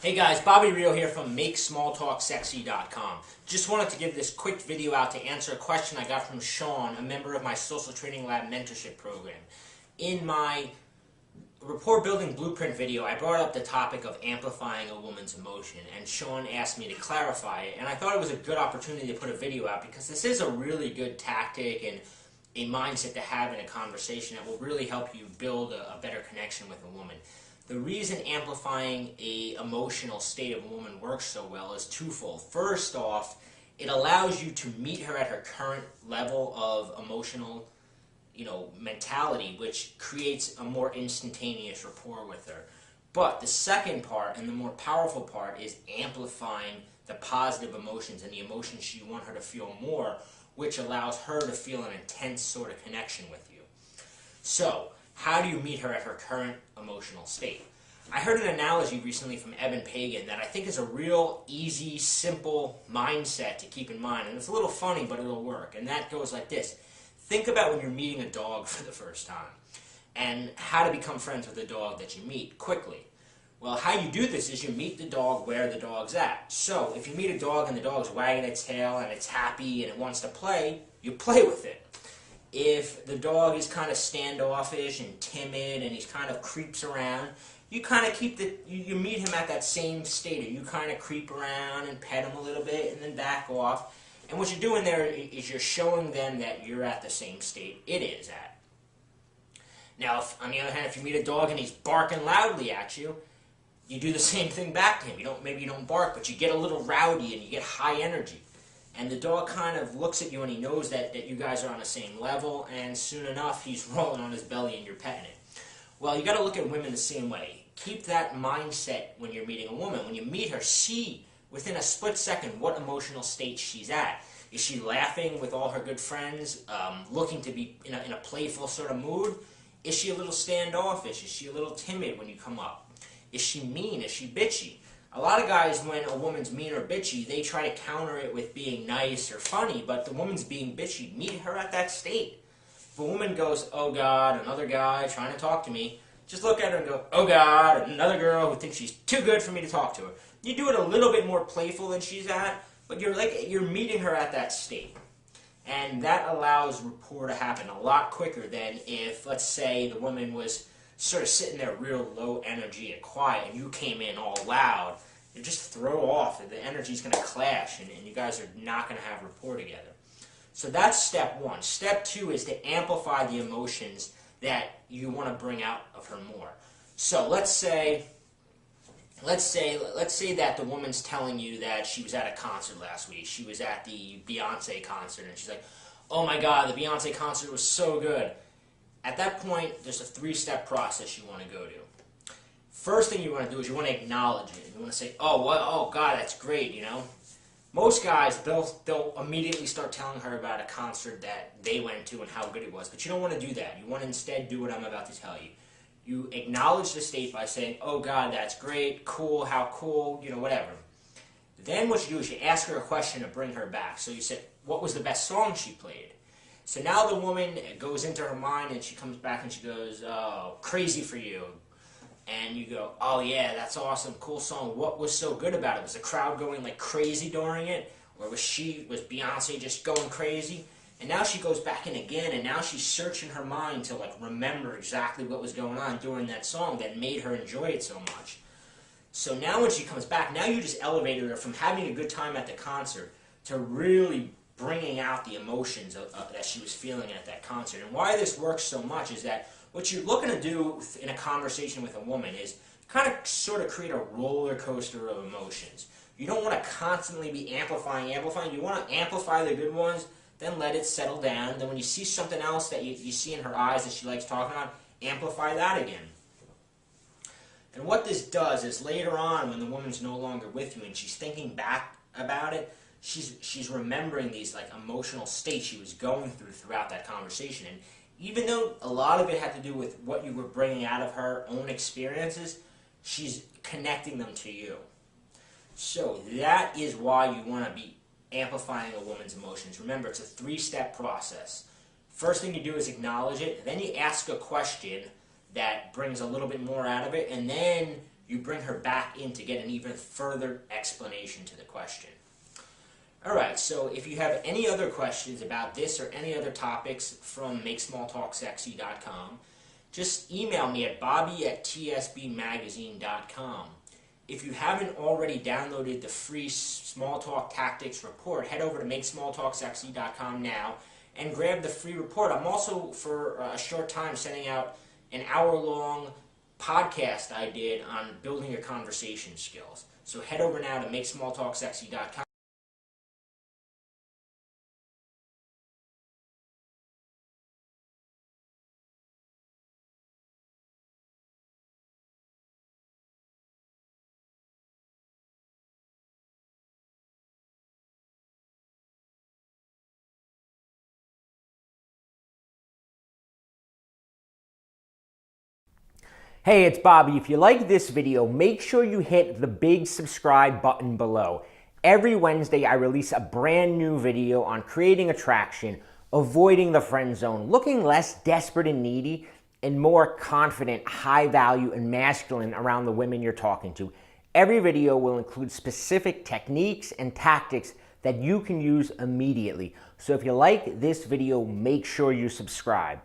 Hey guys, Bobby Rio here from MakeSmallTalkSexy.com. Just wanted to give this quick video out to answer a question I got from Sean, a member of my Social Training Lab mentorship program. In my rapport building blueprint video, I brought up the topic of amplifying a woman's emotion, and Sean asked me to clarify it, and I thought it was a good opportunity to put a video out because this is a really good tactic and a mindset to have in a conversation that will really help you build a better connection with a woman. The reason amplifying an emotional state of a woman works so well is twofold. First off, it allows you to meet her at her current level of emotional, mentality, which creates a more instantaneous rapport with her. But the second part, and the more powerful part, is amplifying the positive emotions and the emotions you want her to feel more, which allows her to feel an intense sort of connection with you. So, how do you meet her at her current emotional state? I heard an analogy recently from Evan Pagan that I think is a real easy, simple mindset to keep in mind. And it's a little funny, but it'll work. And that goes like this. Think about when you're meeting a dog for the first time and how to become friends with a dog that you meet quickly. Well, how you do this is you meet the dog where the dog's at. So, if you meet a dog and the dog's wagging its tail and it's happy and it wants to play, you play with it. If the dog is kind of standoffish and timid and he's kind of creeps around, you kind of you meet him at that same state. You kind of creep around and pet him a little bit and then back off. And what you're doing there is you're showing them that you're at the same state it is at. Now, on the other hand, if you meet a dog and he's barking loudly at you, you do the same thing back to him. Maybe you don't bark, but you get a little rowdy and you get high energy. And the dog kind of looks at you and he knows that you guys are on the same level, and soon enough he's rolling on his belly and you're petting it. Well, you got to look at women the same way. Keep that mindset when you're meeting a woman. When you meet her, see within a split second what emotional state she's at. Is she laughing with all her good friends, looking to be in a playful sort of mood? Is she a little standoffish? Is she a little timid when you come up? Is she mean? Is she bitchy? A lot of guys, when a woman's mean or bitchy, they try to counter it with being nice or funny, but the woman's being bitchy. Meet her at that state. If a woman goes, oh God, another guy trying to talk to me, just look at her and go, oh God, another girl who thinks she's too good for me to talk to her. You do it a little bit more playful than she's at, but you're meeting her at that state. And that allows rapport to happen a lot quicker than if, let's say, the woman was sort of sitting there real low energy and quiet, and you came in all loud. You just throw off, and the energy's going to clash, and you guys are not going to have rapport together. So that's step one. Step two is to amplify the emotions that you want to bring out of her more. So let's say that the woman's telling you that she was at a concert last week. She was at the Beyonce concert, and she's like, oh my God, the Beyonce concert was so good. At that point, there's a three-step process you want to go to. First thing you want to do is you want to acknowledge it. You want to say, oh God, that's great, Most guys, they'll immediately start telling her about a concert that they went to and how good it was. But you don't want to do that. You want to instead do what I'm about to tell you. You acknowledge the state by saying, oh God, that's great, cool, how cool, whatever. Then what you do is you ask her a question to bring her back. So you said, what was the best song she played? So now the woman goes into her mind and she comes back and she goes, oh, Crazy for You. And you go, oh yeah, that's awesome, cool song. What was so good about it? Was the crowd going like crazy during it? Or was Beyonce just going crazy? And now she goes back in again, and now she's searching her mind to remember exactly what was going on during that song that made her enjoy it so much. So now when she comes back, now you just elevated her from having a good time at the concert to really bringing out the emotions that she was feeling at that concert. And why this works so much is that what you're looking to do in a conversation with a woman is kind of sort of create a roller coaster of emotions. You don't want to constantly be amplifying. You want to amplify the good ones, then let it settle down. Then when you see something else that you see in her eyes that she likes talking about, amplify that again. And what this does is later on, when the woman's no longer with you and she's thinking back about it, she's remembering these emotional states she was going throughout that conversation. And even though a lot of it had to do with what you were bringing out of her own experiences, she's connecting them to you. So that is why you want to be amplifying a woman's emotions. Remember, it's a three-step process. First thing you do is acknowledge it, then you ask a question that brings a little bit more out of it, and then you bring her back in to get an even further explanation to the question. Alright, so if you have any other questions about this or any other topics from MakeSmallTalkSexy.com, just email me at bobby@tsbmagazine.com. If you haven't already downloaded the free Small Talk Tactics report, head over to MakeSmallTalkSexy.com now and grab the free report. I'm also, for a short time, sending out an hour-long podcast I did on building your conversation skills. So head over now to MakeSmallTalkSexy.com. Hey, it's Bobby. If you like this video, make sure you hit the big subscribe button below. Every Wednesday, I release a brand new video on creating attraction, avoiding the friend zone, looking less desperate and needy, and more confident, high value, and masculine around the women you're talking to. Every video will include specific techniques and tactics that you can use immediately. So if you like this video, make sure you subscribe.